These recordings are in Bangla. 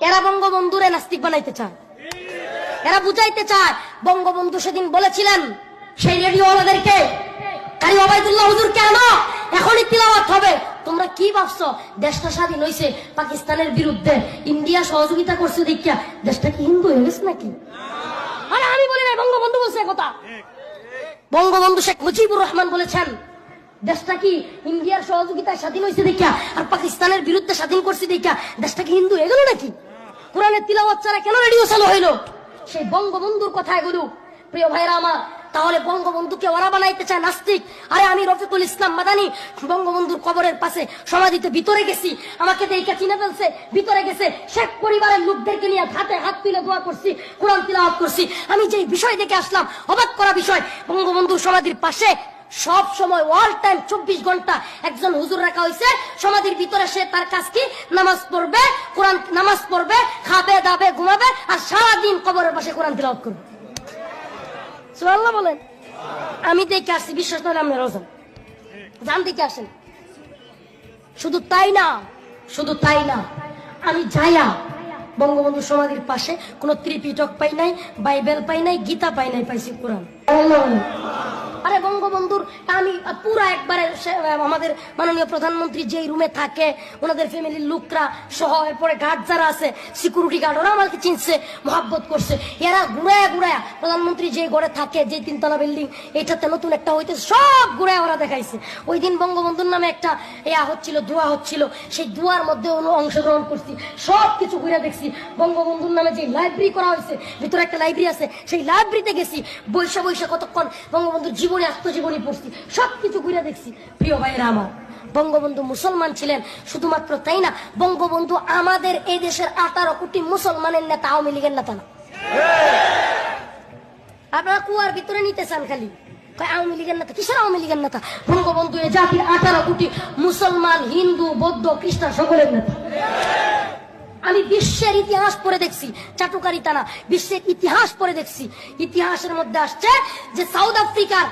এরা বঙ্গবন্ধুরে নাস্তিক বানাইতে চায়, এরা বুঝাইতে চায়। বঙ্গবন্ধু সেদিন বলেছিলেন সেই রেডিওওয়ালাদেরকে, কারি ওবায়দুল্লাহ হুজুরকে আনো, এখনই তিলাওয়াত হবে। তোমরা কি ভাবছো দেশটা স্বাধীন হয়েছে পাকিস্তানের বিরুদ্ধে, ইন্ডিয়া সহযোগিতা করছে দেখিয়া দেশটা কি হিন্দু হয়ে গেছে নাকি? আরে আমি বলি না, বঙ্গবন্ধু বলছে কথা। বঙ্গবন্ধু শেখ মুজিবুর রহমান বলেছেন দেশটা কি ইন্ডিয়ার সহযোগিতায় স্বাধীন হয়েছে দেখিয়া আর পাকিস্তানের বিরুদ্ধে স্বাধীন করছে দেখিয়া দেশটা কি হিন্দু হয়ে গেল নাকি? কোরআনের তিলাওয়াত ছাড়া কেন রেডিও চালু হইলো? সেই বঙ্গবন্ধুর কথা এগুলো। প্রিয় ভাইরা আমার, তাহলে বঙ্গবন্ধুকে ওরা বানাইতে চায় নাস্তিক। আরে আমি রফিকুল ইসলাম মাদানী বঙ্গবন্ধুর কবরের পাশে সমাধিতে ভিতরে গেছি, আমাকে দেখে চিনে ফেলছে, ভিতরে গেছে। শেখ পরিবারের লোকদেরকে নিয়ে হাতে হাত তুলে দোয়া করছি, কোরআন তিলাওয়াত করছি। আমি যে বিষয় দেখে আসলাম, অবাক করা বিষয়, বঙ্গবন্ধুর সমাধির পাশে সব সময় অল টাইম 24 ঘন্টা একজন হুজুর রাখা হয়েছে সমাধির ভিতরে। সে তার কাজ কি? নামাজ পড়বে, কোরআন নামাজ পড়বে, খাবে দাবে ঘুমাবে, আর সারাদিন কবরের পাশে কোরআন তিলাওয়াত করবে। সুবহানাল্লাহ বলেন। আমি দেখে আসছি, বিশ্বাস নয় আপনি রোজন জান দেখে আসেন। শুধু তাই না, শুধু তাই না, আমি যাইয়া বঙ্গবন্ধু সমাধির পাশে কোনো ত্রিপিটক পাই নাই, বাইবেল পাই নাই, গীতা পাই নাই, পাইছি কোরআন। আরে বঙ্গবন্ধুর আমি পুরা একবারে আমাদের মাননীয় প্রধানমন্ত্রী যেই রুমে থাকে, ওনাদের ফ্যামিলির লোকরা সহ, এরপরে গার্ড যারা আছে, সিকিউরিটি গার্ড, ওরা আমাকে চিনছে, মহাব্বত করছে। এরা ঘুরায়া ঘুরায়া প্রধানমন্ত্রী যে ঘরে থাকে, যে 3 তলা বিল্ডিং, এটাতে নতুন একটা হইতে সব ঘুরায় ওরা দেখাইছে। ওই দিন বঙ্গবন্ধুর নামে একটা হচ্ছিল, দোয়া হচ্ছিল, সেই দোয়ার মধ্যে অংশগ্রহণ করছি, সব কিছু ঘুরে দেখছি। বঙ্গবন্ধুর নামে যে লাইব্রেরি করা হয়েছে, ভিতরে একটা লাইব্রেরি আছে, সেই লাইব্রেরিতে গেছি, বৈশা বৈশা কতক্ষণ বঙ্গবন্ধুর জীবনী, আত্মজীবনী পড়ছি, সবকিছু ঘুরে দেখছি। প্রিয় ভাইরা আমার, বঙ্গবন্ধু মুসলমান ছিলেন, শুধুমাত্র তাই না, বঙ্গবন্ধু আমাদের এই দেশের 18 কোটি মুসলমানের নেতা, আওয়ামী লীগের নেতা না। আপনারা কুয়ার ভিতরে নিতে চান খালি, আওয়ামী লীগের নেতা। কিসের আওয়ামী লীগের নেতা? বঙ্গবন্ধু এ জাতির 18 কোটি মুসলমান, হিন্দু, বৌদ্ধ, খ্রিস্টান সকলের নেতা। আমি বিশ্বের ইতিহাস পড়ে দেখছি, চাটুকারিতা না, বিশ্বের ইতিহাস পড়ে দেখছি। ইতিহাসের মধ্যে আসছে যে সাউথ আফ্রিকার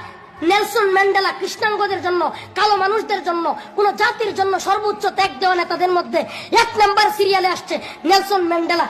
নেলসন ম্যান্ডেলা কৃষ্ণাঙ্গদের জন্য, কালো মানুষদের জন্য, কোন জাতির জন্য সর্বোচ্চ ত্যাগ দেওয়া নেতাদের মধ্যে 1 নম্বর সিরিয়ালে আসছে নেলসন ম্যান্ডেলা।